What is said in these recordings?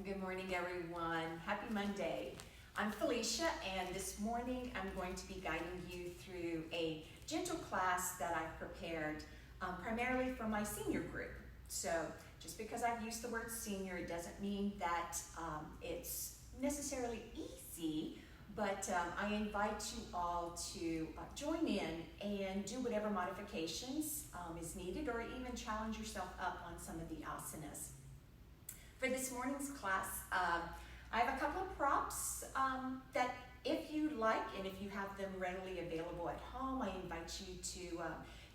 Good morning, everyone. Happy Monday. I'm Felicia, and this morning I'm going to be guiding you through a gentle class that I've prepared primarily for my senior group. So just because I've used the word senior, it doesn't mean that it's necessarily easy, but I invite you all to join in and do whatever modifications is needed, or even challenge yourself up on some of the asanas. For this morning's class, I have a couple of props that if you like and if you have them readily available at home, I invite you to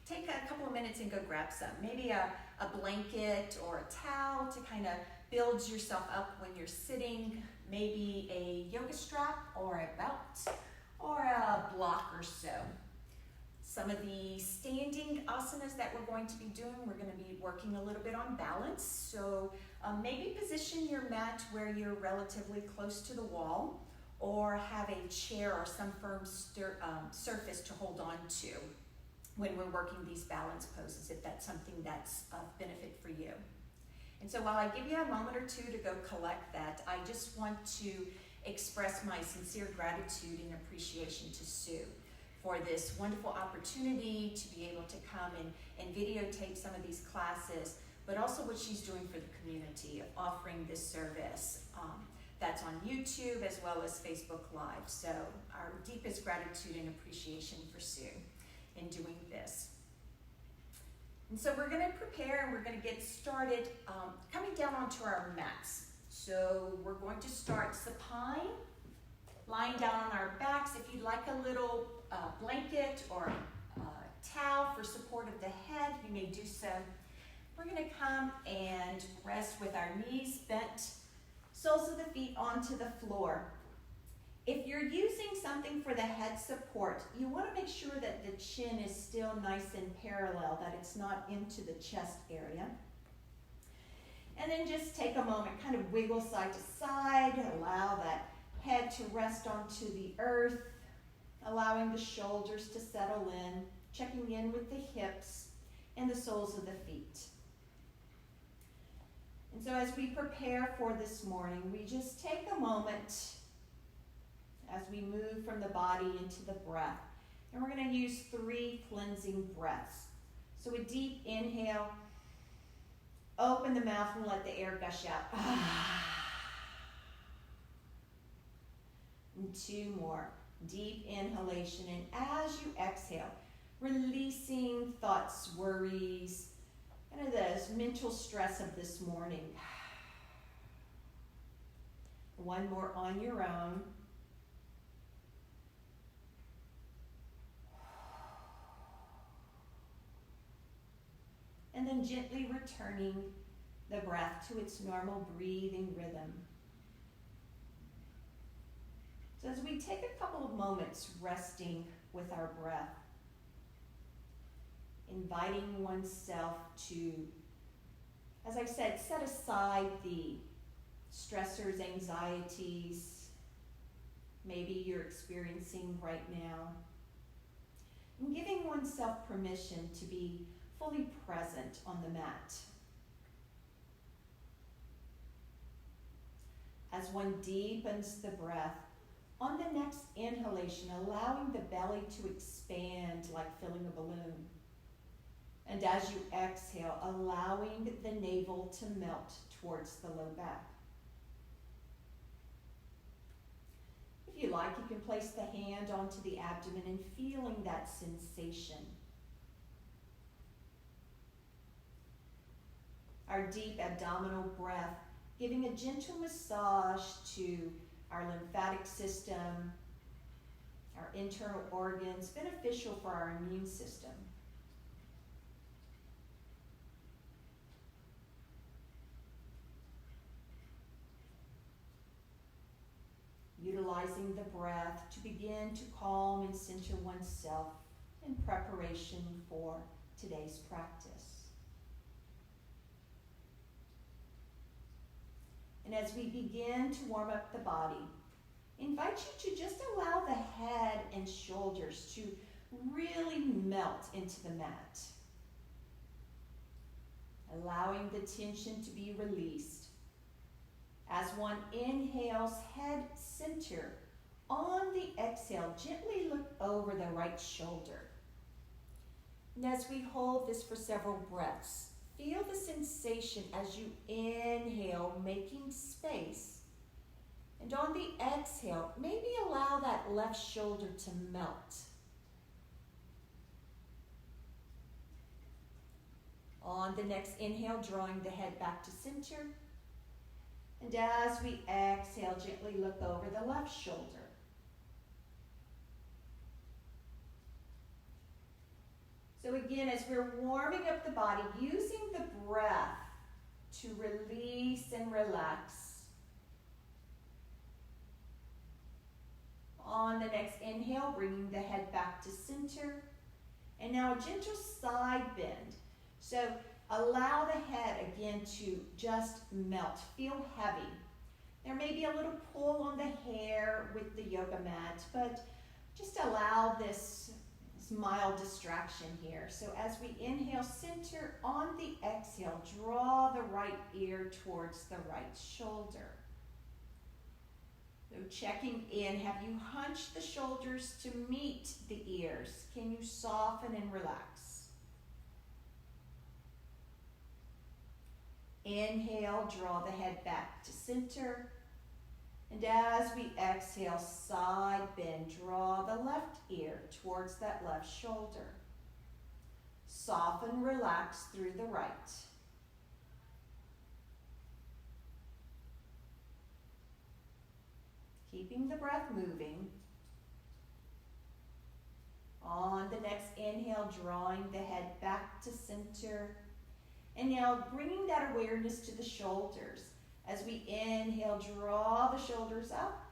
take a couple of minutes and go grab some. Maybe a blanket or a towel to kind of build yourself up when you're sitting, maybe a yoga strap or a belt or a block or so. Some of the standing asanas that we're going to be doing, we're going to be working a little bit on balance. So maybe position your mat where you're relatively close to the wall, or have a chair or some firm surface to hold on to when we're working these balance poses, if that's something that's of benefit for you. And so while I give you a moment or two to go collect that, I just want to express my sincere gratitude and appreciation to Sue for this wonderful opportunity to be able to come and videotape some of these classes, but also what she's doing for the community of offering this service that's on YouTube as well as Facebook Live. So our deepest gratitude and appreciation for Sue in doing this. And so we're going to prepare and we're going to get started coming down onto our mats. So we're going to start supine, lying down on our backs. If you'd like a little blanket or towel for support of the head, you may do so. We're going to come and rest with our knees bent, soles of the feet onto the floor. If you're using something for the head support, you want to make sure that the chin is still nice and parallel, that it's not into the chest area. And then just take a moment, kind of wiggle side to side, allow that head to rest onto the earth, allowing the shoulders to settle in, checking in with the hips and the soles of the feet. And so as we prepare for this morning, we just take a moment as we move from the body into the breath. And we're going to use 3 cleansing breaths. So a deep inhale, open the mouth and let the air gush out. And 2 more. Deep inhalation, and as you exhale, releasing thoughts, worries, kind of this mental stress of this morning. 1 more on your own. And then gently returning the breath to its normal breathing rhythm. So as we take a couple of moments resting with our breath, inviting oneself to, as I said, set aside the stressors, anxieties, maybe you're experiencing right now, and giving oneself permission to be fully present on the mat. As one deepens the breath, on the next inhalation, allowing the belly to expand like filling a balloon. And as you exhale, allowing the navel to melt towards the low back. If you like, you can place the hand onto the abdomen and feeling that sensation. Our deep abdominal breath, giving a gentle massage to our lymphatic system, our internal organs, beneficial for our immune system. Utilizing the breath to begin to calm and center oneself in preparation for today's practice. And as we begin to warm up the body, invite you to just allow the head and shoulders to really melt into the mat. allowing the tension to be released. As as one inhales, head center. On the exhale, gently look over the right shoulder. And as we hold this for several breaths, feel the sensation as you inhale, making space. And on the exhale, maybe allow that left shoulder to melt. On the next inhale, drawing the head back to center. And as we exhale, gently look over the left shoulder. So again, as we're warming up the body, using the breath to release and relax. On the next inhale, bringing the head back to center. And now a gentle side bend. So allow the head again to just melt, feel heavy. There may be a little pull on the hair with the yoga mat, but just allow this mild distraction here. So as we inhale, center. On the exhale, draw the right ear towards the right shoulder. So checking in, have you hunched the shoulders to meet the ears? Can you soften and relax? Inhale, draw the head back to center. And as we exhale, side bend, draw the left ear towards that left shoulder. Soften, relax through the right. Keeping the breath moving. On the next inhale, drawing the head back to center. And now bringing that awareness to the shoulders. As we inhale, draw the shoulders up.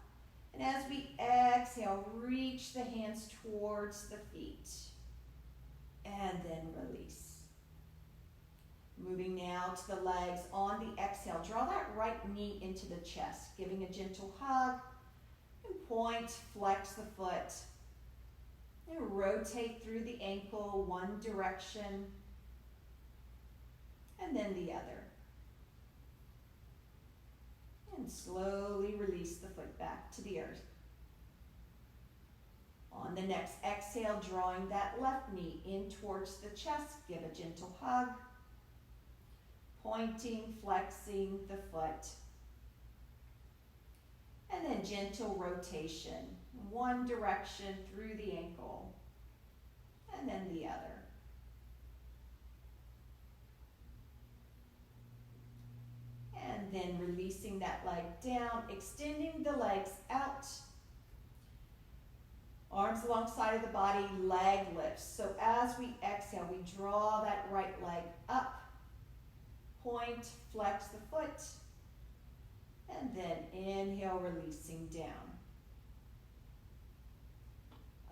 And as we exhale, reach the hands towards the feet. And then release. Moving now to the legs. On the exhale, draw that right knee into the chest, giving a gentle hug. And point, flex the foot. And rotate through the ankle, one direction. And then the other. And slowly release the foot back to the earth. On the next exhale, drawing that left knee in towards the chest, give a gentle hug. Pointing, flexing the foot. And then gentle rotation, one direction through the ankle, and then the other. And then releasing that leg down, extending the legs out. Arms alongside of the body, leg lifts. So as we exhale, we draw that right leg up. Point, flex the foot. And then inhale, releasing down.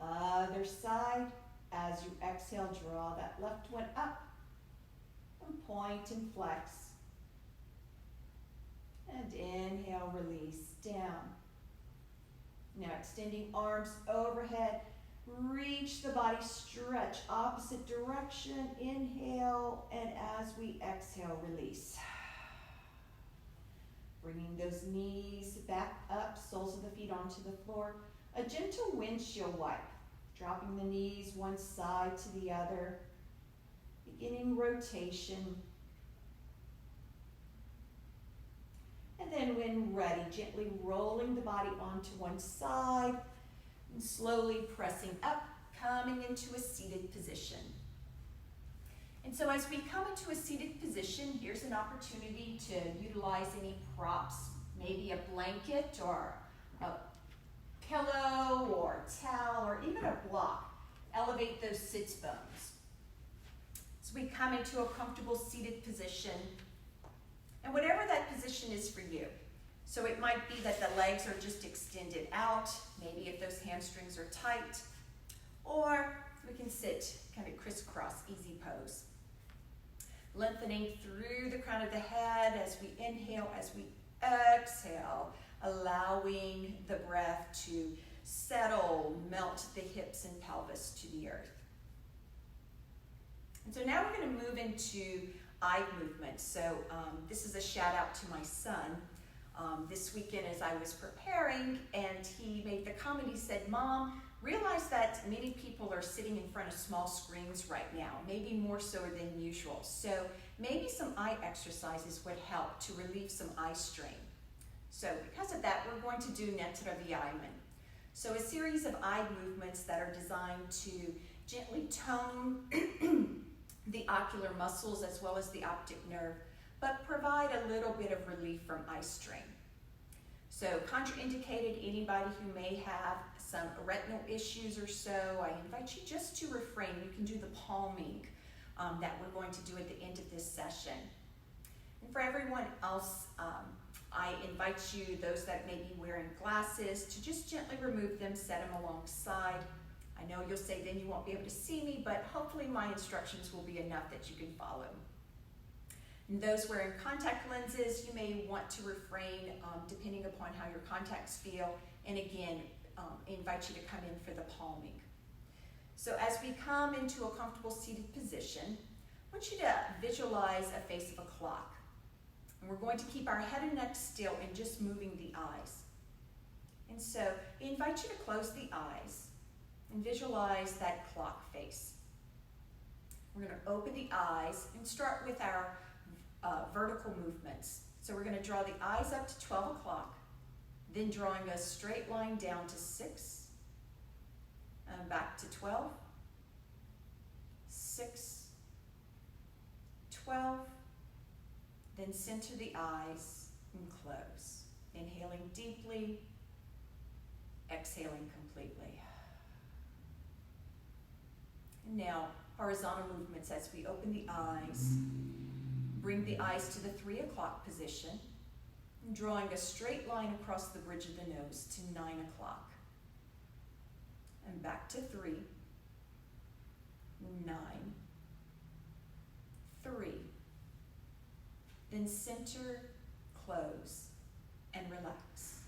Other side. As you exhale, draw that left one up. And point and flex. And inhale, release down. Now extending arms overhead. Reach the body, stretch opposite direction. Inhale, and as we exhale, release. Bringing those knees back up, soles of the feet onto the floor. A gentle windshield wipe. Dropping the knees one side to the other. Beginning rotation. And then when ready, gently rolling the body onto one side and slowly pressing up, coming into a seated position. And so as we come into a seated position, here's an opportunity to utilize any props, maybe a blanket or a pillow or towel or even a block. Elevate those sits bones. So we come into a comfortable seated position. And whatever that position is for you. So it might be that the legs are just extended out, maybe if those hamstrings are tight, or we can sit kind of crisscross, easy pose. Lengthening through the crown of the head as we inhale, as we exhale, allowing the breath to settle, melt the hips and pelvis to the earth. And so now we're going to move into eye movement. So this is a shout out to my son. this weekend as I was preparing, and he made the comment, he said, "Mom, realize that many people are sitting in front of small screens right now, maybe more so than usual. So maybe some eye exercises would help to relieve some eye strain." So because of that, we're going to do netraviaimen. So a series of eye movements that are designed to gently tone the ocular muscles as well as the optic nerve, but provide a little bit of relief from eye strain. So contraindicated, anybody who may have some retinal issues or so, I invite you just to refrain. You can do the palming that we're going to do at the end of this session. And for everyone else, I invite you, those that may be wearing glasses, to just gently remove them, set them alongside. I know you'll say then you won't be able to see me, but hopefully my instructions will be enough that you can follow. And those wearing contact lenses, you may want to refrain depending upon how your contacts feel. And again, invite you to come in for the palming. So as we come into a comfortable seated position, I want you to visualize a face of a clock. And we're going to keep our head and neck still and just moving the eyes. And so I invite you to close the eyes and visualize that clock face. We're going to open the eyes and start with our vertical movements. So we're going to draw the eyes up to 12 o'clock, then drawing a straight line down to 6, and back to 12, 6, 12, then center the eyes and close. Inhaling deeply, exhaling completely. And now, horizontal movements as we open the eyes. Bring the eyes to the 3 o'clock position, drawing a straight line across the bridge of the nose to 9 o'clock. And back to 3, 9, 3. Then center, close, and relax.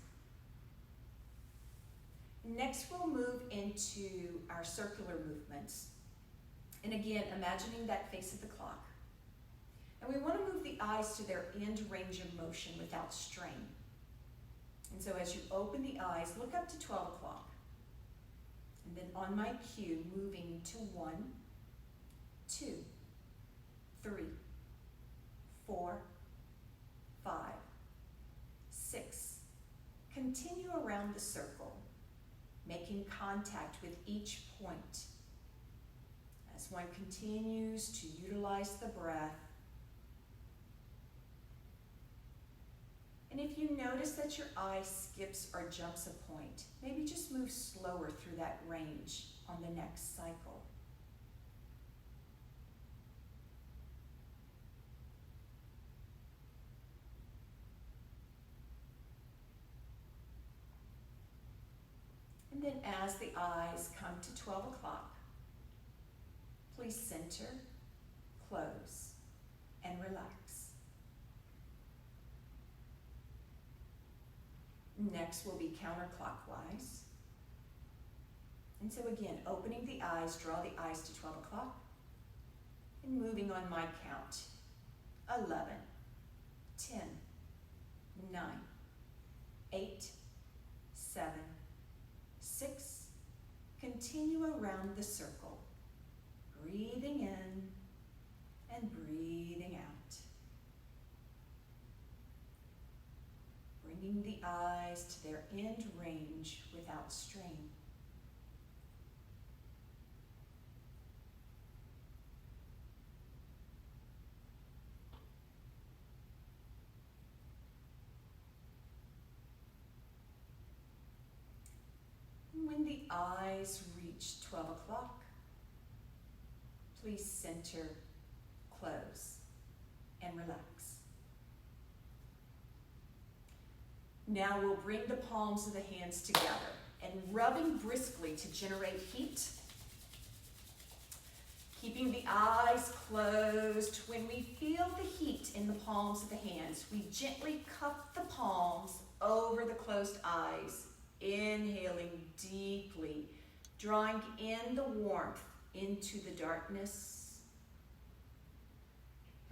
Next, we'll move into our circular movements. And again, imagining that face of the clock. And we want to move the eyes to their end range of motion without strain. And so as you open the eyes, look up to 12 o'clock. And then on my cue, moving to 1, 2, 3, 4, 5, 6. Continue around the circle, making contact with each point. As one continues to utilize the breath. And if you notice that your eye skips or jumps a point, maybe just move slower through that range on the next cycle. And then as the eyes come to 12 o'clock, please center, close, and relax. Next will be counterclockwise. And so again, opening the eyes, draw the eyes to 12 o'clock, and moving on my count. 11, 10, 9, 8, 7, 6. Continue around the circle, breathing in and breathing out. Bringing the eyes to their end range without strain. When the eyes reach 12 o'clock, please center, close, and relax. Now we'll bring the palms of the hands together and rubbing briskly to generate heat. Keeping the eyes closed. When we feel the heat in the palms of the hands, we gently cup the palms over the closed eyes, inhaling deeply, drawing in the warmth into the darkness,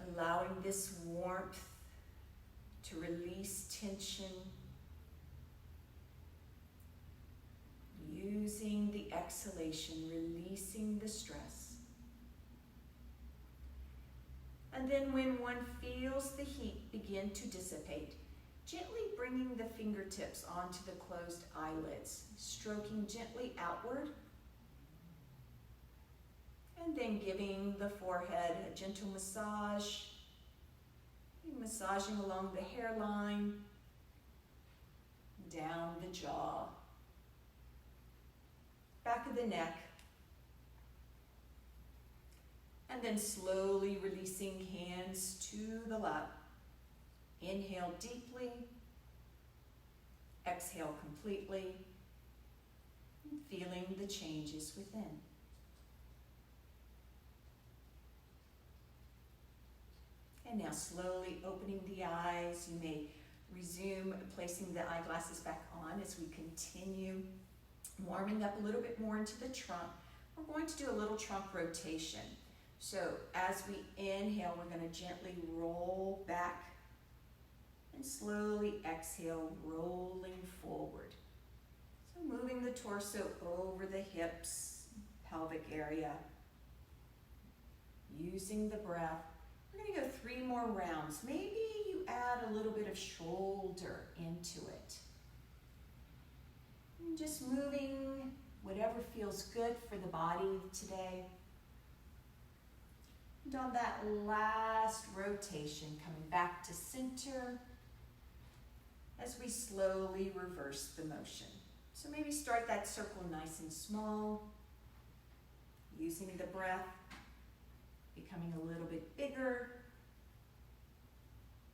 allowing this warmth to release tension, using the exhalation, releasing the stress. And then when one feels the heat begin to dissipate, gently bringing the fingertips onto the closed eyelids, stroking gently outward, and then giving the forehead a gentle massage, massaging along the hairline, down the jaw, back of the neck, and then slowly releasing hands to the lap. Inhale deeply, exhale completely, feeling the changes within. And now slowly opening the eyes. You may resume placing the eyeglasses back on as we continue warming up a little bit more into the trunk. We're going to do a little trunk rotation. So as we inhale, we're going to gently roll back and slowly exhale, rolling forward. So moving the torso over the hips, pelvic area, using the breath. We're going to go 3 more rounds. Maybe you add a little bit of shoulder into it. And just moving whatever feels good for the body today. And on that last rotation, coming back to center as we slowly reverse the motion. So maybe start that circle nice and small, using the breath, becoming a little bit bigger,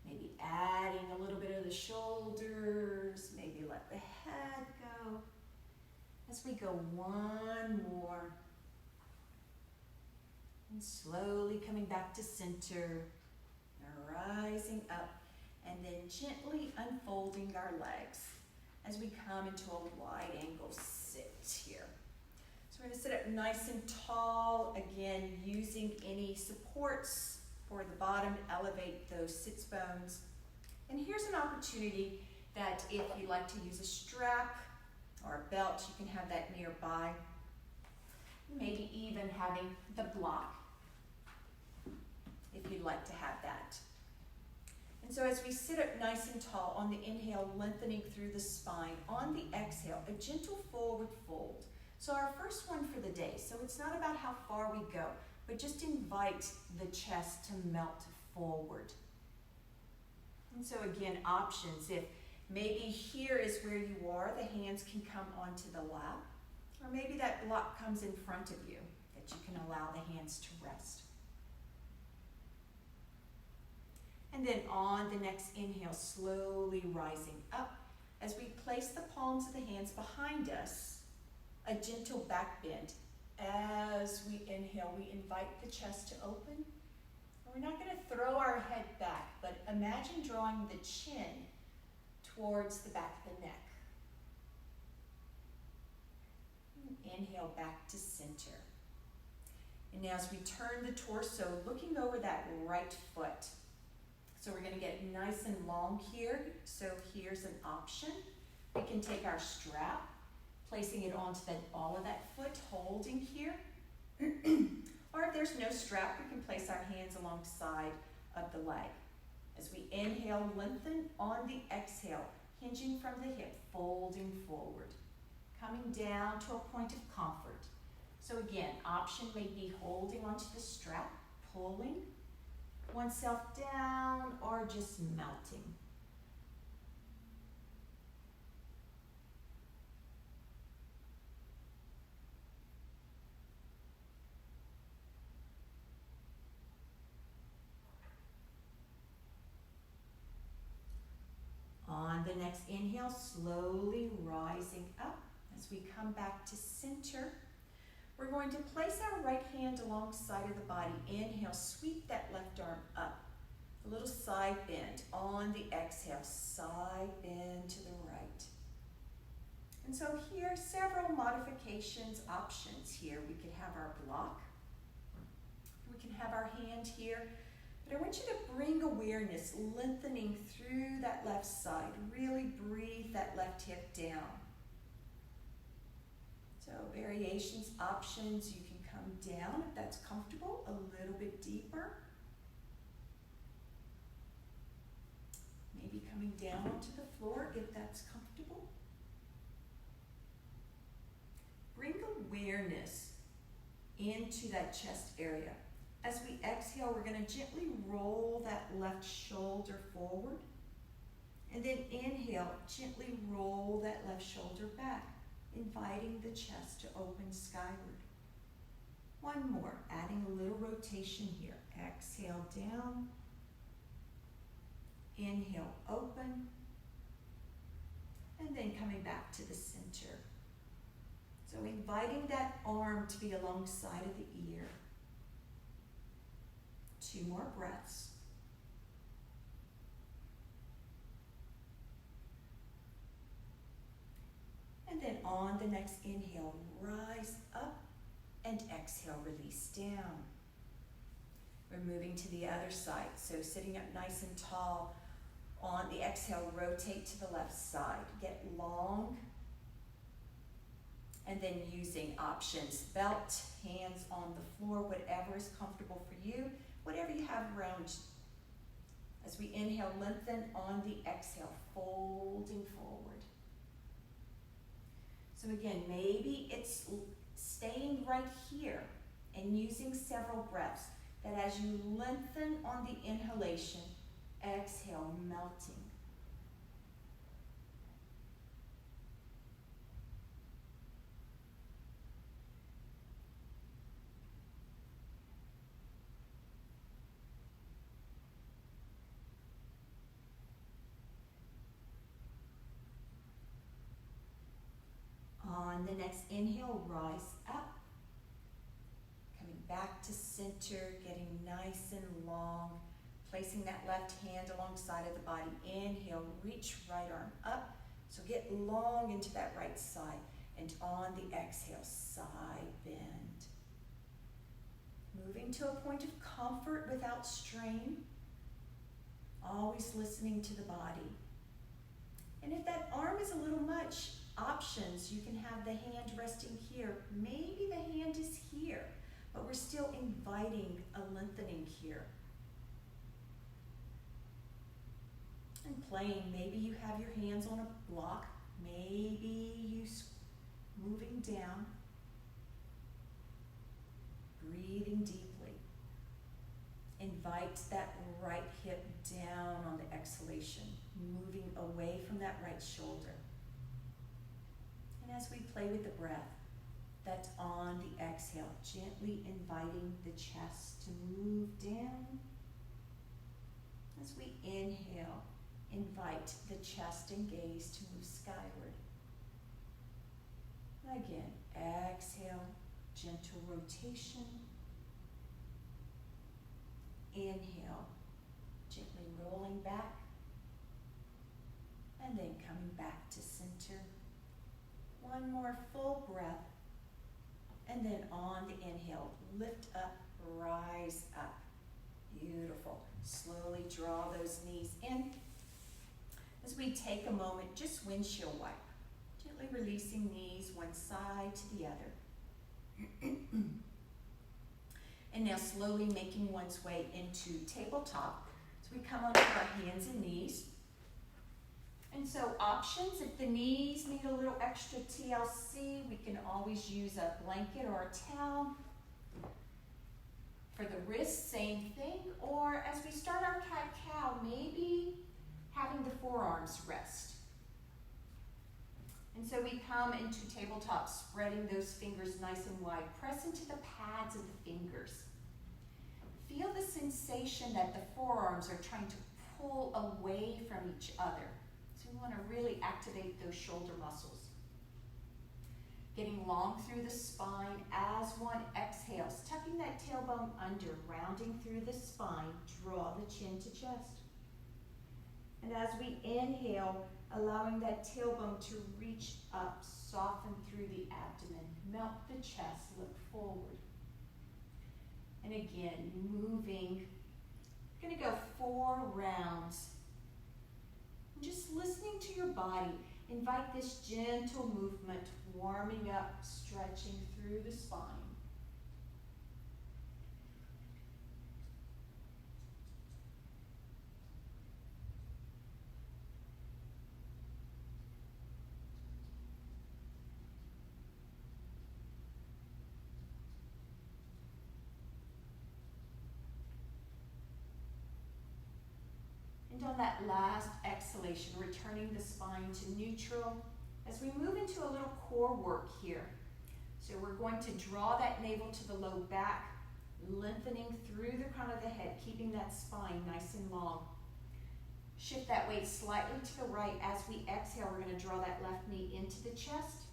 maybe adding a little bit of the shoulders, maybe let the head go. As we go 1 more, and slowly coming back to center, rising up, and then gently unfolding our legs as we come into a wide angle sit here. So we're going to sit up nice and tall, again using any supports for the bottom, elevate those sits bones. And here's an opportunity that if you'd like to use a strap or a belt, you can have that nearby. Maybe even having the block, if you'd like to have that. And so as we sit up nice and tall, on the inhale, lengthening through the spine. On the exhale, a gentle forward fold. So our first one for the day. So it's not about how far we go, but just invite the chest to melt forward. And so again, options. If maybe here is where you are, the hands can come onto the lap. Or maybe that block comes in front of you, that you can allow the hands to rest. And then on the next inhale, slowly rising up. As we place the palms of the hands behind us, a gentle back bend. As we inhale, we invite the chest to open. And we're not going to throw our head back, but imagine drawing the chin towards the back of the neck. Inhale back to center. And now as we turn the torso, looking over that right foot. So we're going to get nice and long here. So here's an option. We can take our strap, placing it onto the ball of that foot, holding here. Or if there's no strap, we can place our hands alongside of the leg. As we inhale, lengthen. On the exhale, hinging from the hip, folding forward. Coming down to a point of comfort. So again, option may be holding onto the strap, pulling oneself down, or just melting. On the next inhale, slowly rising up. As we come back to center, we're going to place our right hand alongside of the body. Inhale, sweep that left arm up. A little side bend. On the exhale, side bend to the right. And so here, several modifications, options here. We could have our block. We can have our hand here. But I want you to bring awareness, lengthening through that left side. Really breathe that left hip down. So variations, options, you can come down if that's comfortable, a little bit deeper. Maybe coming down onto the floor if that's comfortable. Bring awareness into that chest area. As we exhale, we're going to gently roll that left shoulder forward. And then inhale, gently roll that left shoulder back, inviting the chest to open skyward. One more, adding a little rotation here. Exhale down. Inhale, open. And then coming back to the center. So inviting that arm to be alongside of the ear. 2 more breaths. And then on the next inhale, rise up and exhale, release down. We're moving to the other side. So sitting up nice and tall. On the exhale, rotate to the left side. Get long. And then using options, belt, hands on the floor, whatever is comfortable for you, whatever you have around you. As we inhale, lengthen on the exhale, folding forward. So again, maybe it's staying right here and using several breaths, that as you lengthen on the inhalation, exhale, melting. On the next inhale, rise up. Coming back to center, getting nice and long. Placing that left hand alongside of the body. Inhale, reach right arm up. So get long into that right side. And on the exhale, side bend. Moving to a point of comfort without strain. Always listening to the body. And if that arm is a little much, options, you can have the hand resting here. Maybe the hand is here, but we're still inviting a lengthening here. And playing, maybe you have your hands on a block, maybe you moving down, breathing deeply. Invite that right hip down on the exhalation, moving away from that right shoulder. And as we play with the breath, that's on the exhale, gently inviting the chest to move down. As we inhale, invite the chest and gaze to move skyward. Again, exhale, gentle rotation. Inhale, gently rolling back. And then coming back to center. One more full breath. And then on the inhale, lift up, rise up. Beautiful. Slowly draw those knees in. As we take a moment, just windshield wipe. Gently releasing knees one side to the other. And now slowly making one's way into tabletop. So we come onto our hands and knees. And so options, if the knees need a little extra TLC, we can always use a blanket or a towel. For the wrists, same thing. Or as we start our cat-cow, maybe having the forearms rest. And so we come into tabletop, spreading those fingers nice and wide. Press into the pads of the fingers. Feel the sensation that the forearms are trying to pull away from each other. So we want to really activate those shoulder muscles. Getting long through the spine as one exhales, tucking that tailbone under, rounding through the spine, draw the chin to chest. And as we inhale, allowing that tailbone to reach up, soften through the abdomen, melt the chest, look forward. And again, moving We're gonna go 4 rounds. And just listening to your body. Invite this gentle movement, warming up, stretching through the spine. And on that last exhalation, returning the spine to neutral as we move into a little core work here. So we're going to draw that navel to the low back, lengthening through the crown of the head, keeping that spine nice and long. Shift that weight slightly to the right. As we exhale, we're going to draw that left knee into the chest.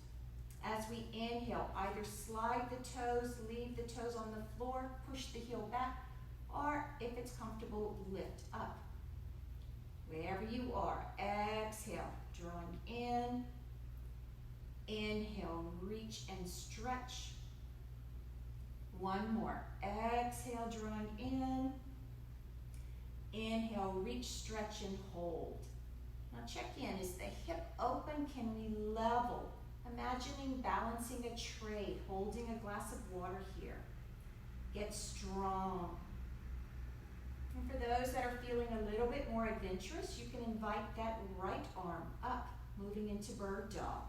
As we inhale, either slide the toes, leave the toes on the floor, push the heel back, or if it's comfortable, lift up. Wherever you are, exhale, drawing in. Inhale, reach and stretch. One more. Exhale, drawing in. Inhale, reach, stretch, and hold. Now check in. Is the hip open? Can we level? Imagining balancing a tray, holding a glass of water here. Get strong. And for those that are feeling a little bit more adventurous, you can invite that right arm up, moving into bird dog.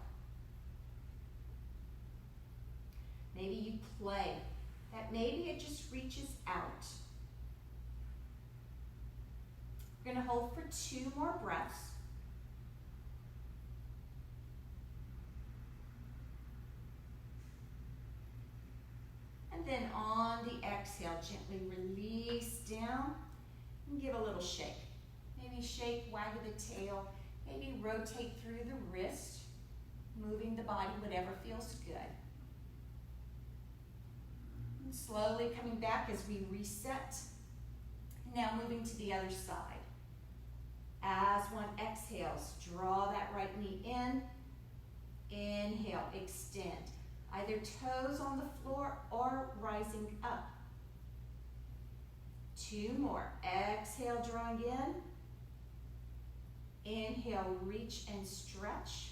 Maybe you play. That maybe it just reaches out. We're going to hold for 2 more breaths. And then on the exhale, gently release down and give a little shake. Maybe shake, wag the tail, maybe rotate through the wrist, moving the body, whatever feels good. And slowly coming back as we reset. Now moving to the other side. As one exhales, draw that right knee in. Inhale, extend. Either toes on the floor or rising up. 2 more. Exhale, drawing in. Inhale, reach and stretch.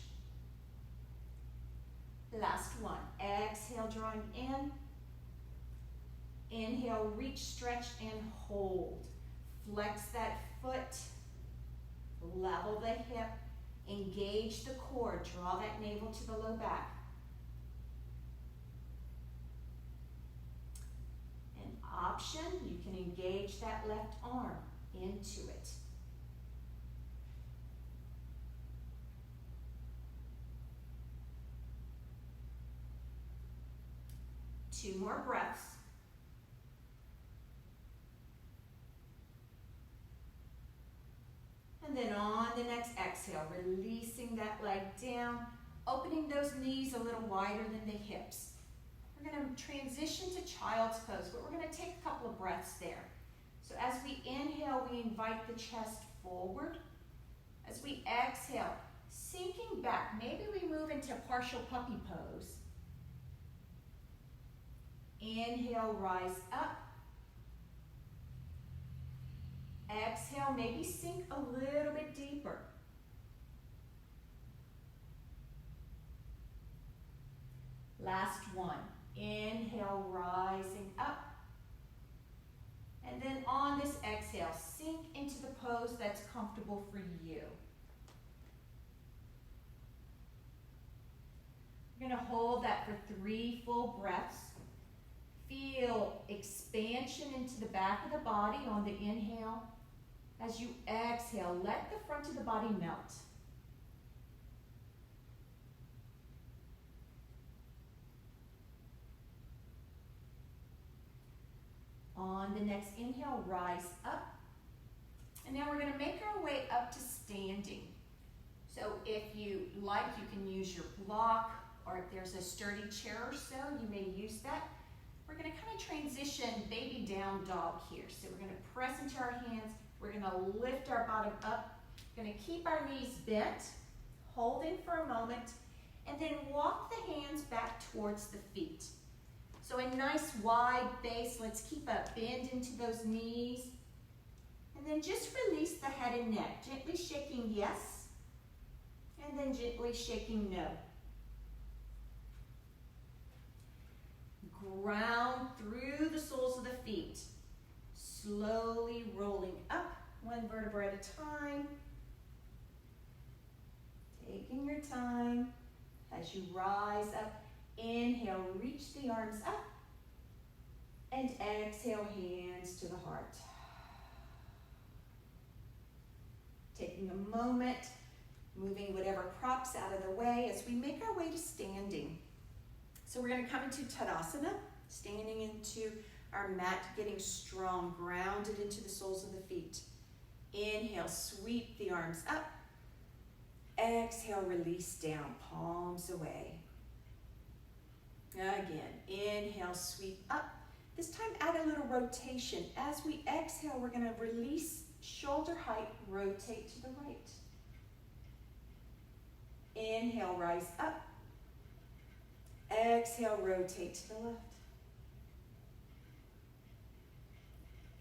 Last one. Exhale, drawing in. Inhale, reach, stretch, and hold. Flex that foot. Level the hip. Engage the core. Draw that navel to the low back. Option, you can engage that left arm into it. Two more breaths. And then on the next exhale, releasing that leg down, opening those knees a little wider than the hips. We're going to transition to child's pose, but we're going to take a couple of breaths there. So as we inhale, we invite the chest forward. As we exhale, sinking back, maybe we move into partial puppy pose. Inhale, rise up. Exhale, maybe sink a little bit deeper. Last one. Inhale, rising up. And then on this exhale, sink into the pose that's comfortable for you. You're going to hold that for 3 full breaths. Feel expansion into the back of the body on the inhale. As you exhale, let the front of the body melt. On the next inhale, rise up. And now we're going to make our way up to standing. So if you like, you can use your block, or if there's a sturdy chair or so, you may use that. We're going to kind of transition baby down dog here. So we're going to press into our hands. We're going to lift our bottom up. We're going to keep our knees bent, holding for a moment, and then walk the hands back towards the feet. So a nice wide base. Let's keep a bend into those knees. And then just release the head and neck, gently shaking yes, and then gently shaking no. Ground through the soles of the feet, slowly rolling up one vertebra at a time. Taking your time as you rise up. Inhale, reach the arms up, and exhale, hands to the heart. Taking a moment, moving whatever props out of the way as we make our way to standing. So we're going to come into Tadasana, standing into our mat, getting strong, grounded into the soles of the feet. Inhale, sweep the arms up. Exhale, release down, palms away. Again, inhale, sweep up. This time add a little rotation. As we exhale, we're going to release shoulder height, rotate to the right. Inhale, rise up. Exhale, rotate to the left.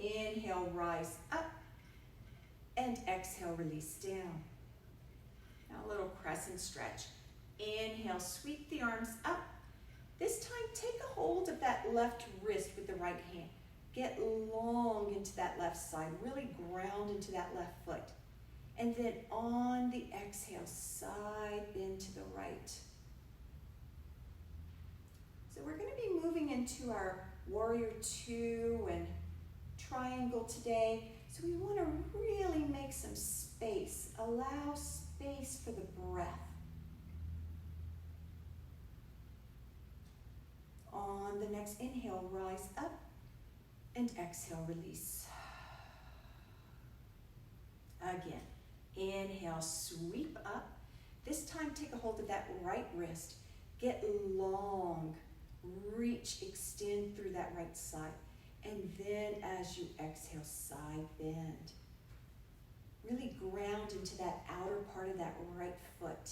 Inhale, rise up. And exhale, release down. Now a little crescent stretch. Inhale, sweep the arms up. This time, take a hold of that left wrist with the right hand. Get long into that left side. Really ground into that left foot. And then on the exhale, side bend to the right. So we're going to be moving into our warrior two and triangle today. So we want to really make some space. Allow space for the breath. On the next inhale, rise up and exhale, release. Again, inhale, sweep up. This time, take a hold of that right wrist. Get long, reach, extend through that right side. And then as you exhale, side bend. Really ground into that outer part of that right foot.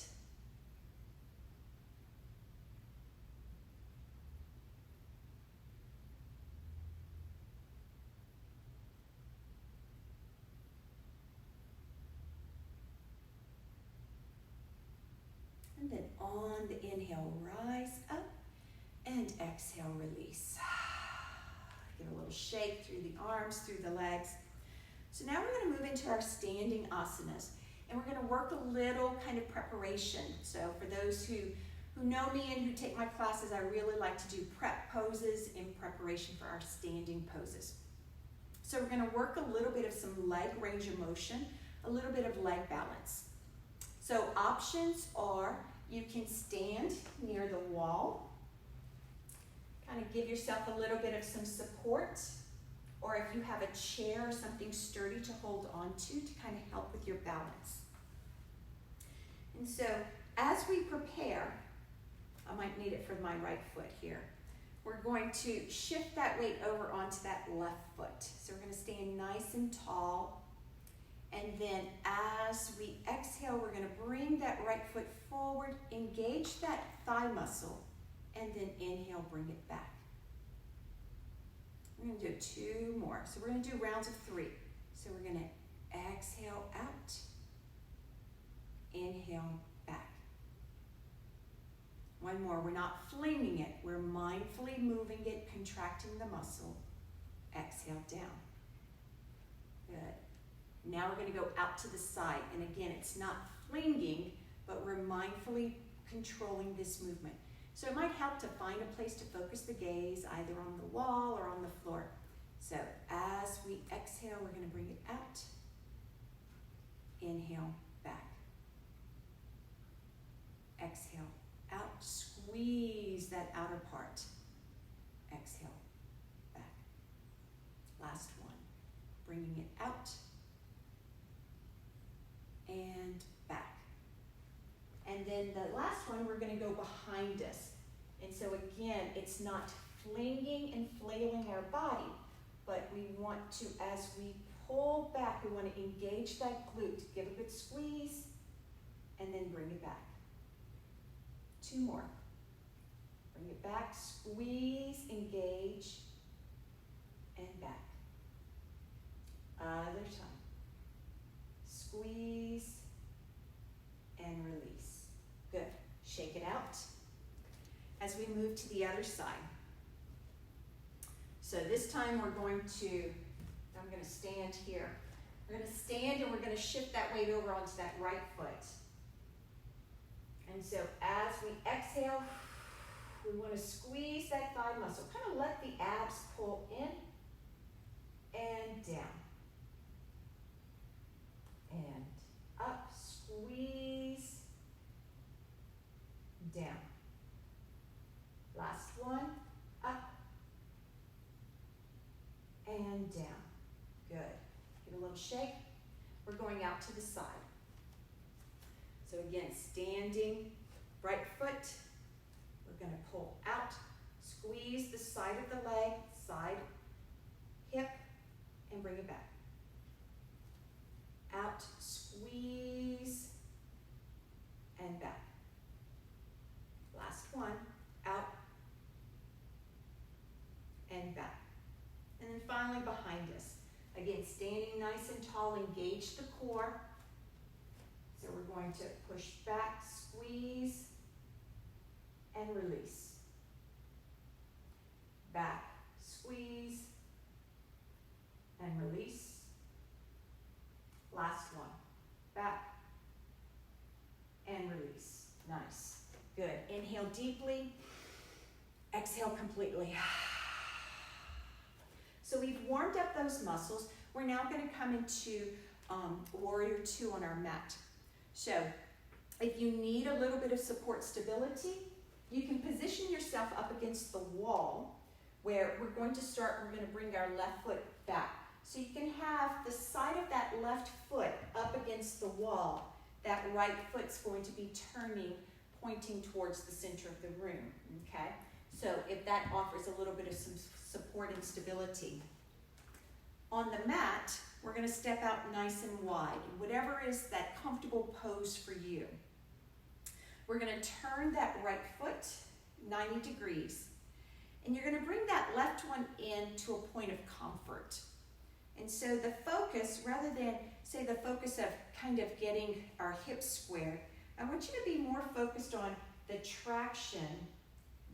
And then on the inhale, rise up and exhale, release. Give a little shake through the arms, through the legs. So now we're going to move into our standing asanas. And we're going to work a little kind of preparation. So for those who know me and who take my classes, I really like to do prep poses in preparation for our standing poses. So we're going to work a little bit of some leg range of motion, a little bit of leg balance. So options are you can stand near the wall, kind of give yourself a little bit of some support, or if you have a chair or something sturdy to hold on to kind of help with your balance. And so as we prepare, I might need it for my right foot here. We're going to shift that weight over onto that left foot. So we're going to stand nice and tall. And then as we exhale, we're going to bring that right foot forward, engage that thigh muscle, and then inhale, bring it back. We're going to do 2 more. So we're going to do rounds of 3. So we're going to exhale out, inhale back. 1 more. We're not flinging it. We're mindfully moving it, contracting the muscle. Exhale down. Good. Now we're going to go out to the side. And again, it's not flinging, but we're mindfully controlling this movement. So it might help to find a place to focus the gaze, either on the wall or on the floor. So as we exhale, we're going to bring it out. Inhale, back. Exhale, out. Squeeze that outer part. Exhale, back. Last one. Bringing it out. And back. And then the last one, we're going to go behind us. And so again, it's not flinging and flailing our body, but we want to, as we pull back, we want to engage that glute. Give a good squeeze, and then bring it back. 2 more. Bring it back, squeeze, engage, and back. Other time. squeeze, and release. Good. Shake it out. As we move to the other side. So this time I'm going to stand here. We're going to stand and we're going to shift that weight over onto that right foot. And so as we exhale, we want to squeeze that thigh muscle. Kind of let the abs pull in and down. And up, squeeze, down. Last one, up and down. Good. Give it a little shake. We're going out to the side. So again, standing, right foot. We're going to pull out, squeeze the side of the leg, side, hip, and bring it back. Out, squeeze, and back. Last one, out, and back. And then finally behind us. Again, standing nice and tall, engage the core. So we're going to push back, squeeze, and release. Back, squeeze, and release. Last one. Back, and release. Nice. Good. Inhale deeply. Exhale completely. So we've warmed up those muscles. We're now going to come into Warrior 2 on our mat. So if you need a little bit of support stability, you can position yourself up against the wall where we're going to bring our left foot back. So you can have the side of that left foot up against the wall. That right foot's going to be turning, pointing towards the center of the room, okay? So if that offers a little bit of some support and stability. On the mat, we're going to step out nice and wide, whatever is that comfortable pose for you. We're going to turn that right foot 90 degrees, and you're going to bring that left one in to a point of comfort. And so the focus, rather than say the focus of kind of getting our hips squared, I want you to be more focused on the traction,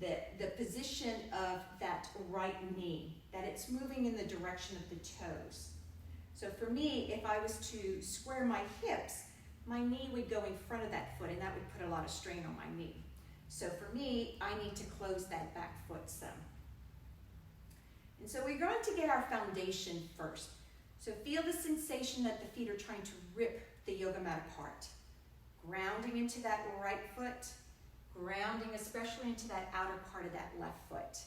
the position of that right knee, that it's moving in the direction of the toes. So for me, if I was to square my hips, my knee would go in front of that foot, and that would put a lot of strain on my knee. So for me, I need to close that back foot some. And so we're going to get our foundation first. So feel the sensation that the feet are trying to rip the yoga mat apart. Grounding into that right foot, grounding especially into that outer part of that left foot.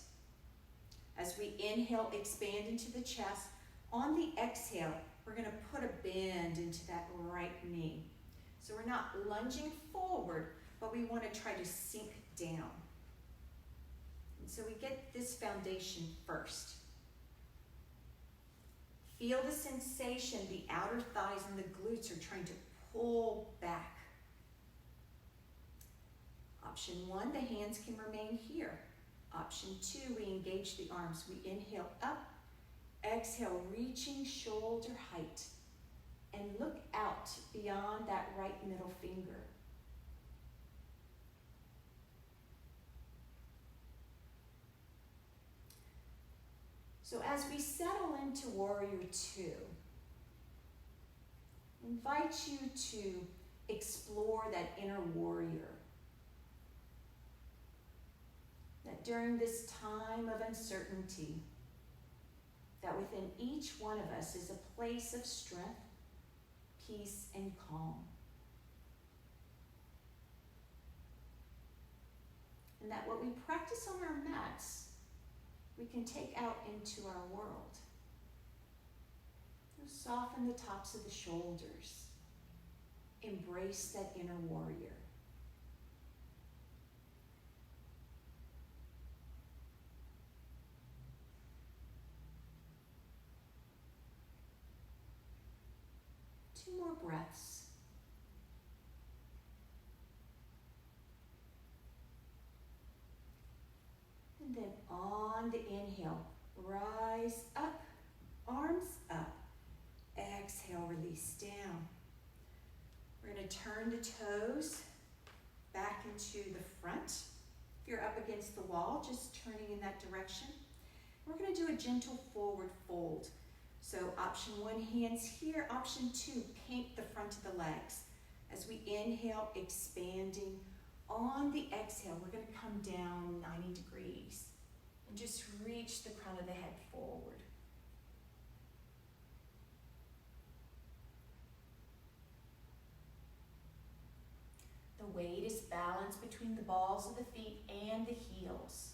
As we inhale, expand into the chest. On the exhale, we're going to put a bend into that right knee. So we're not lunging forward, but we want to try to sink down. And so we get this foundation first. Feel the sensation, the outer thighs and the glutes are trying to pull back. Option 1, the hands can remain here. Option 2, we engage the arms. We inhale up, exhale, reaching shoulder height, and look out beyond that right middle finger. So as we settle into Warrior 2, I invite you to explore that inner warrior. That during this time of uncertainty, that within each one of us is a place of strength, peace, and calm. And that what we practice on our mats, we can take out into our world. So soften the tops of the shoulders. Embrace that inner warrior. Two more breaths. And then on the inhale, rise up, arms up. Exhale, release down. turn the toes back into the front. If you're up against the wall, just turning in that direction. We're going to do a gentle forward fold. So option 1, hands here. Option 2, paint the front of the legs. As we inhale, expanding. On the exhale, we're going to come down 90 degrees and just reach the crown of the head forward. The weight is balanced between the balls of the feet and the heels.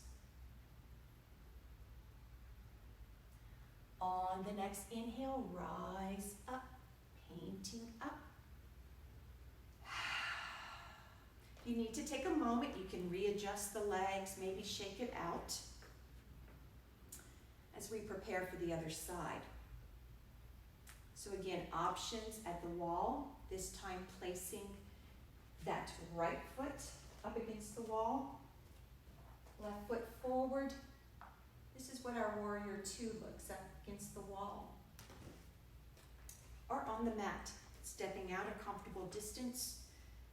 On the next inhale, rise up, painting up. If you need to take a moment, you can readjust the legs, maybe shake it out as we prepare for the other side. So again, options at the wall, this time placing that right foot up against the wall, left foot forward. This is what our warrior 2 looks up against the wall. Or on the mat, stepping out a comfortable distance,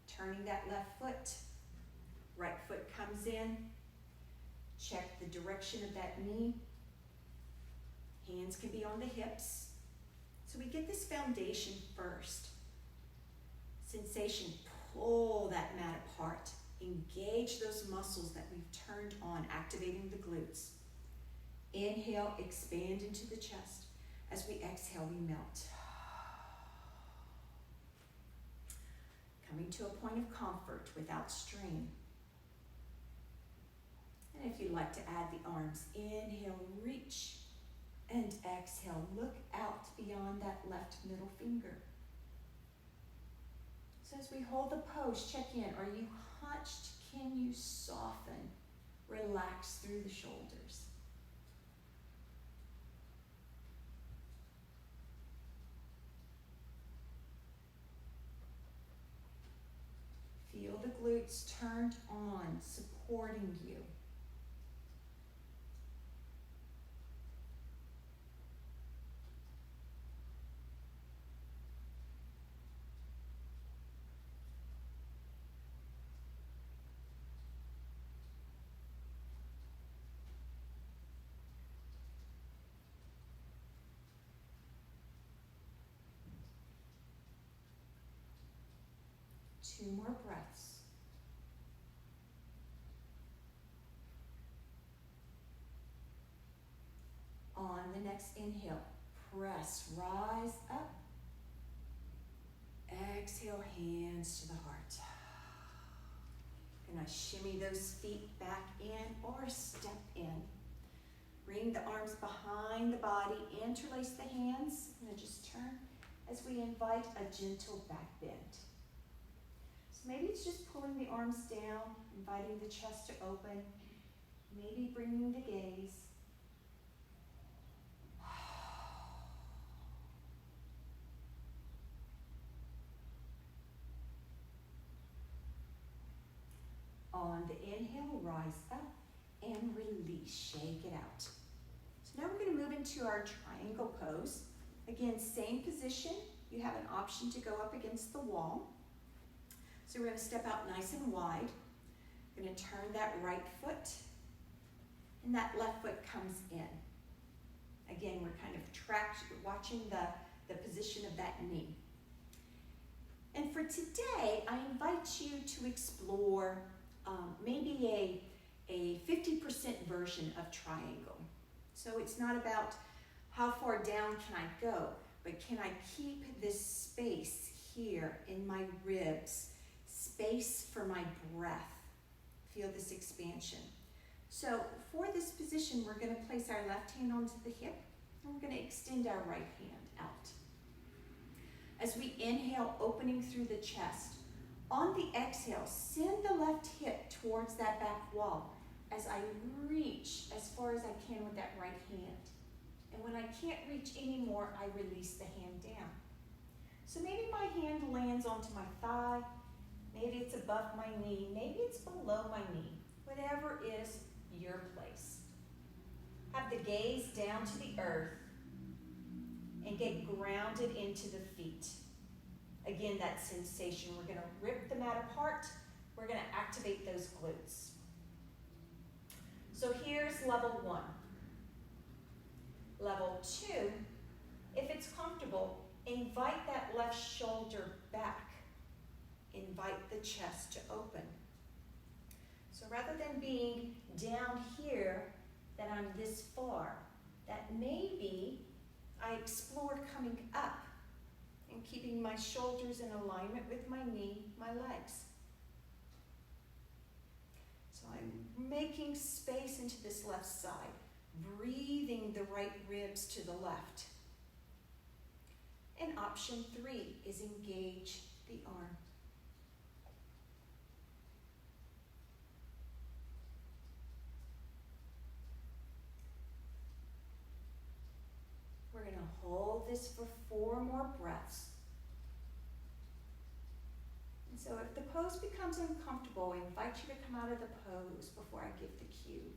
turning that left foot, right foot comes in, check the direction of that knee. Hands can be on the hips. So we get this foundation first. Sensation, pull that mat apart. Engage those muscles that we've turned on, activating the glutes. Inhale, expand into the chest. As we exhale, we melt. Coming to a point of comfort without strain. And if you'd like to add the arms, inhale, reach. And exhale, look out beyond that left middle finger. So as we hold the pose, check in. Are you hunched? Can you soften? Relax through the shoulders. Feel the glutes turned on, supporting you. Two more breaths. On the next inhale, press, rise up. Exhale, hands to the heart. Gonna shimmy those feet back in or step in. Bring the arms behind the body, interlace the hands. I'm gonna just turn as we invite a gentle back bend. Maybe it's just pulling the arms down, inviting the chest to open, maybe bringing the gaze. On the inhale, rise up and release, shake it out. So now we're going to move into our triangle pose. Again, same position. You have an option to go up against the wall. So we're going to step out nice and wide. We're going to turn that right foot, and that left foot comes in. Again, we're kind of watching the position of that knee. And for today, I invite you to explore maybe a 50% version of triangle. So it's not about how far down can I go, but can I keep this space here in my ribs? Space for my breath. Feel this expansion. So for this position, we're going to place our left hand onto the hip, and we're going to extend our right hand out. As we inhale, opening through the chest. On the exhale, send the left hip towards that back wall as I reach as far as I can with that right hand. And when I can't reach anymore, I release the hand down. So maybe my hand lands onto my thigh. Maybe it's above my knee, maybe it's below my knee, whatever is your place. Have the gaze down to the earth and get grounded into the feet. Again, that sensation. We're going to rip the mat apart. We're going to activate those glutes. So here's level 1. Level 2, if it's comfortable, invite that left shoulder back. Invite the chest to open. So rather than being down here, that I'm this far, that maybe I explore coming up and keeping my shoulders in alignment with my knee, my legs. So I'm making space into this left side, breathing the right ribs to the left. And option 3 is engage the arm. We're going to hold this for 4 more breaths. And so if the pose becomes uncomfortable, I invite you to come out of the pose before I give the cue.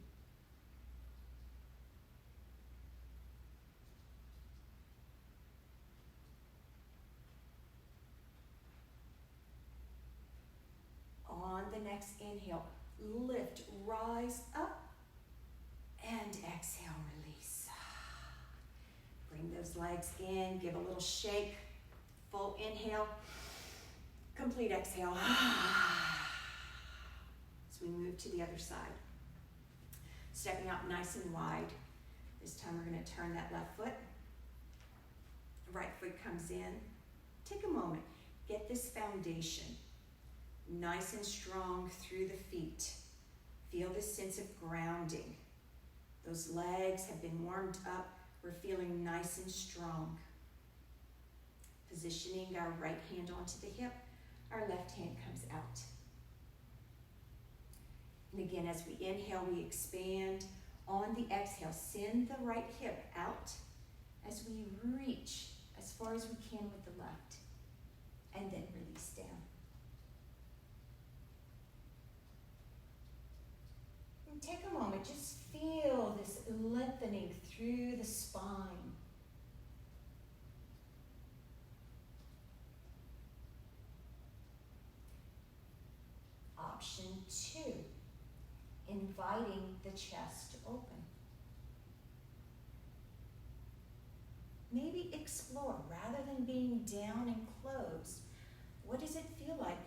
On the next inhale, lift, rise up, and exhale, release. Bring those legs in, give a little shake. Full inhale, complete exhale. As we move to the other side. Stepping out nice and wide. This time we're going to turn that left foot. Right foot comes in. Take a moment. Get this foundation nice and strong through the feet. Feel this sense of grounding. Those legs have been warmed up. We're feeling nice and strong. Positioning our right hand onto the hip, our left hand comes out. And again, as we inhale, we expand. On the exhale, send the right hip out as we reach as far as we can with the left, and then release down. And take a moment, just feel this lengthening through the spine. Option 2, inviting the chest to open. Maybe explore, rather than being down and closed, what does it feel like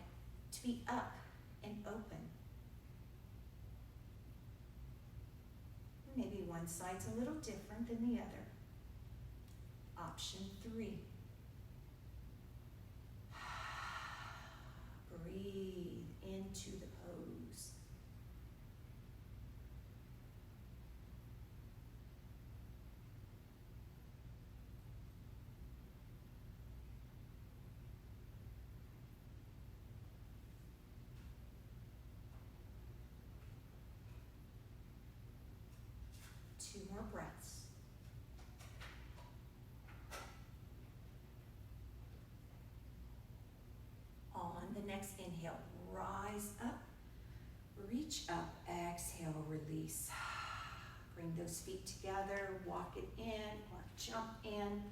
to be up and open? Maybe one side's a little different than the other. Option 3. Breathe into the pose. Two more breaths. On the next inhale, rise up, reach up, exhale, release. Bring those feet together, walk it in or jump in.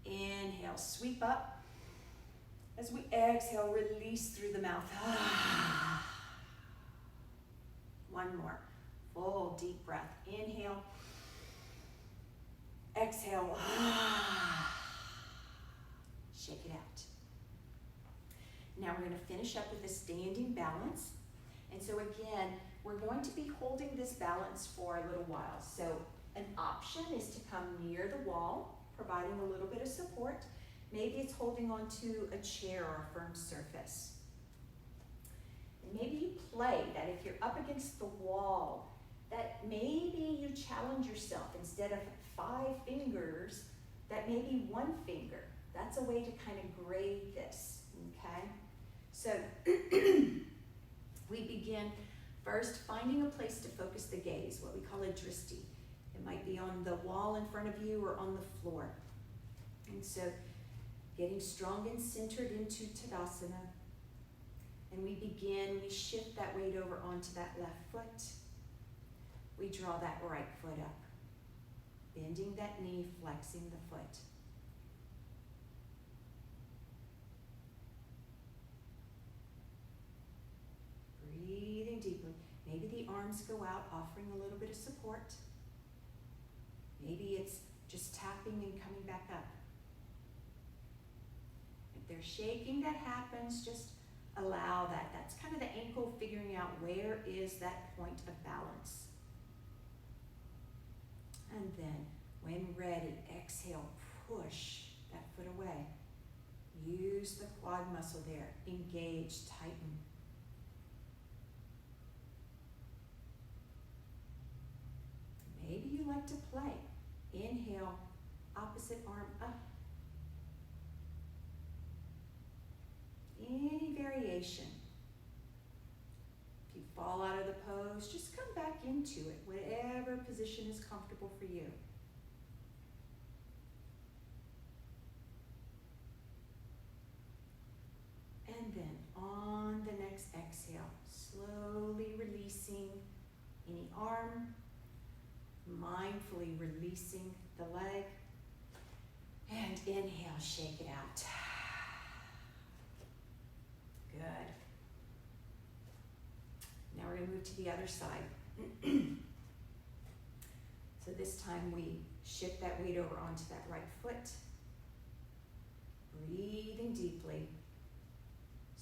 Inhale, sweep up. As we exhale, release through the mouth. One more. Full deep breath. Inhale. Exhale. Shake it out. Now we're going to finish up with a standing balance. And so again, we're going to be holding this balance for a little while. So an option is to come near the wall, providing a little bit of support. Maybe it's holding onto a chair or a firm surface. And maybe you play that if you're up against the wall, that maybe you challenge yourself instead of 5 fingers, that maybe 1 finger. That's a way to kind of grade this, okay? So we begin first finding a place to focus the gaze, what we call a drishti. It might be on the wall in front of you or on the floor. And so getting strong and centered into Tadasana. And we shift that weight over onto that left foot. We draw that right foot up, bending that knee, flexing the foot. Maybe the arms go out, offering a little bit of support. Maybe it's just tapping and coming back up. If there's shaking that happens, just allow that. That's kind of the ankle figuring out where is that point of balance. And then, when ready, exhale, push that foot away. Use the quad muscle there. Engage, tighten. Maybe you like to play. Inhale, opposite arm up. Any variation. If you fall out of the pose, just come back into it, whatever position is comfortable for you. And then on the next exhale, slowly releasing any arm, mindfully releasing the leg, and inhale, shake it out. Good. Now we're going to move to the other side. So this time we shift that weight over onto that right foot. Breathing deeply.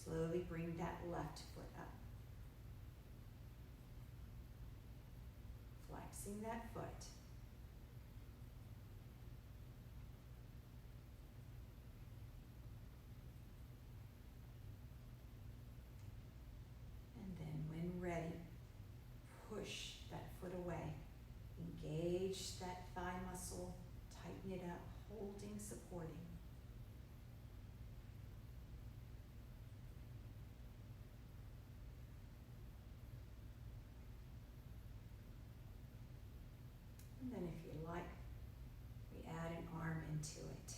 Slowly bring that left foot up. Flexing that foot. And then when ready, push that foot away. Engage that thigh muscle, tighten it up, holding, supporting. And then if you like, we add an arm into it.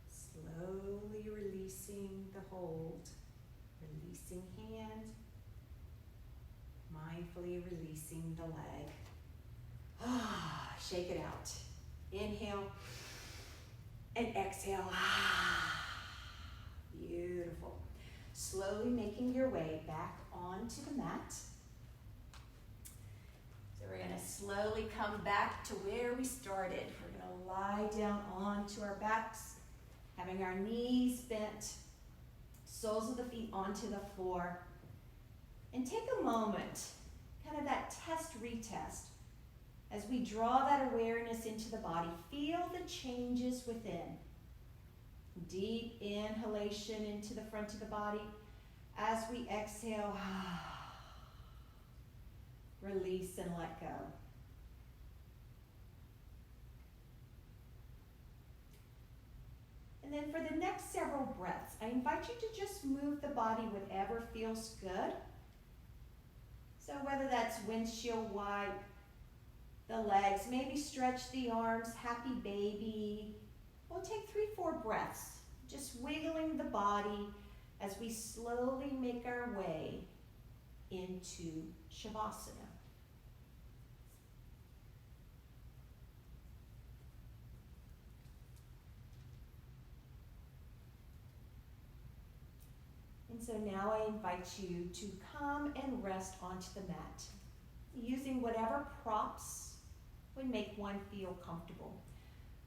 Slowly releasing the hold, releasing hand, mindfully releasing the leg. Shake it out. Inhale and exhale. Beautiful. Slowly making your way back onto the mat. So we're going to slowly come back to where we started. We're going to lie down onto our backs, having our knees bent, soles of the feet onto the floor. And take a moment, kind of that retest. As we draw that awareness into the body, feel the changes within. Deep inhalation into the front of the body. As we exhale, release and let go. And then for the next several breaths, I invite you to just move the body whatever feels good. So whether that's windshield wipe, the legs, maybe stretch the arms, happy baby. We'll take 3-4 breaths, just wiggling the body as we slowly make our way into Shavasana. And so now I invite you to come and rest onto the mat, using whatever props would make one feel comfortable.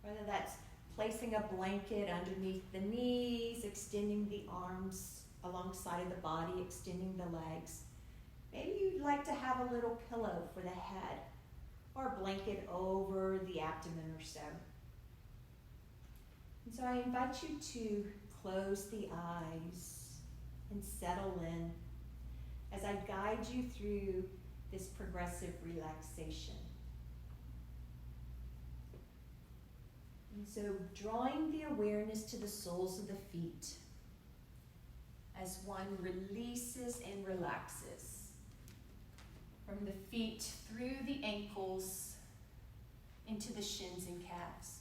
Whether that's placing a blanket underneath the knees, extending the arms alongside of the body, extending the legs. Maybe you'd like to have a little pillow for the head or a blanket over the abdomen or so. And so I invite you to close the eyes and settle in as I guide you through this progressive relaxation. And so drawing the awareness to the soles of the feet as one releases and relaxes. From the feet through the ankles into the shins and calves.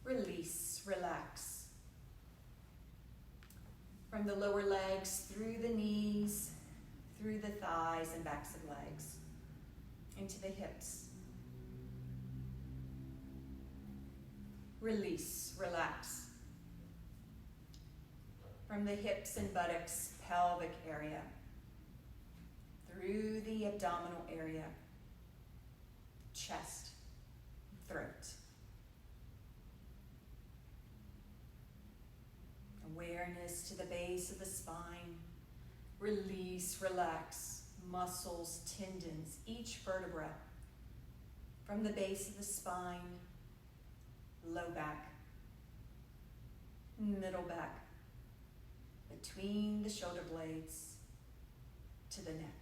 Release, relax. From the lower legs, through the knees, through the thighs and backs of legs, into the hips. Release, relax. From the hips and buttocks, pelvic area, through the abdominal area, chest, throat. Awareness to the base of the spine. Release, relax, muscles, tendons, each vertebra. From the base of the spine, low back, middle back, between the shoulder blades to the neck.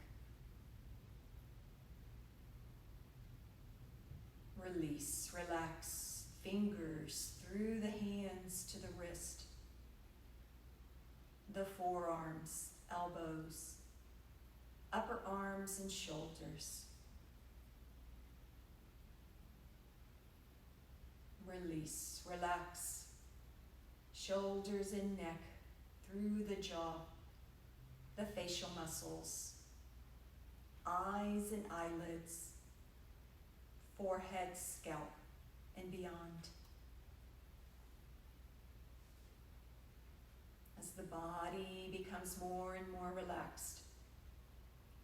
Release, relax, fingers through the hands to the wrist, the forearms, elbows, upper arms and shoulders. Release, relax, shoulders and neck through the jaw, the facial muscles, eyes and eyelids, forehead, scalp, and beyond. As the body becomes more and more relaxed,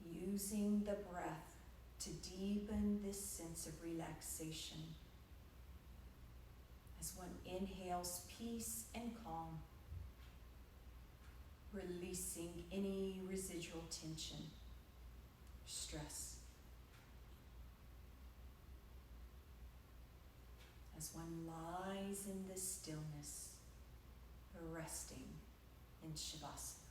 using the breath to deepen this sense of relaxation. As one inhales peace and calm, releasing any residual tension, stress. As one lies in this stillness, resting in Shavasana.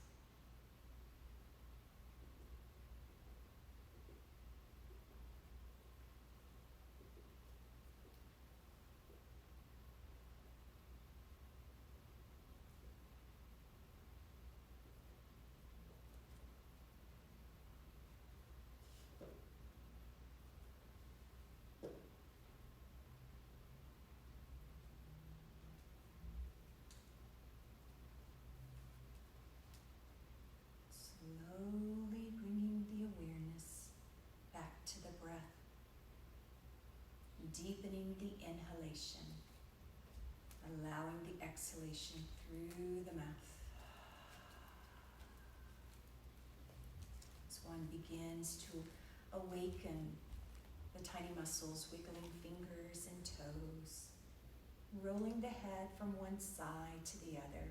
Slowly bringing the awareness back to the breath, deepening the inhalation, allowing the exhalation through the mouth. As one begins to awaken the tiny muscles, wiggling fingers and toes, rolling the head from one side to the other.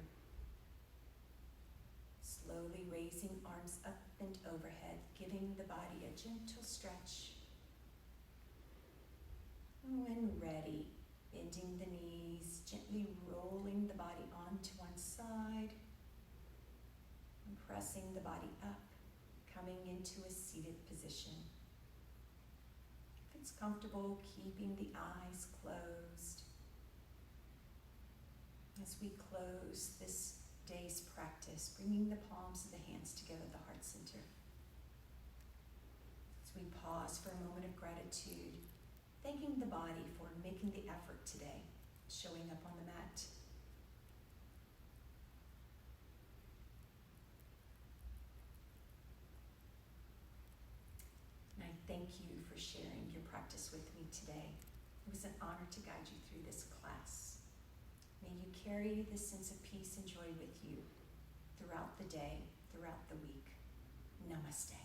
Slowly raising arms up and overhead, giving the body a gentle stretch. When ready, bending the knees, gently rolling the body onto one side, and pressing the body up, coming into a seated position. If it's comfortable, keeping the eyes closed. As we close this day's practice, bringing the palms of the hands together at the heart center. As we pause for a moment of gratitude, thanking the body for making the effort today, showing up on the mat. And I thank you for sharing your practice with me today. It was an honor to guide you through this class. May you carry this sense of peace and joy with you throughout the day, throughout the week. Namaste.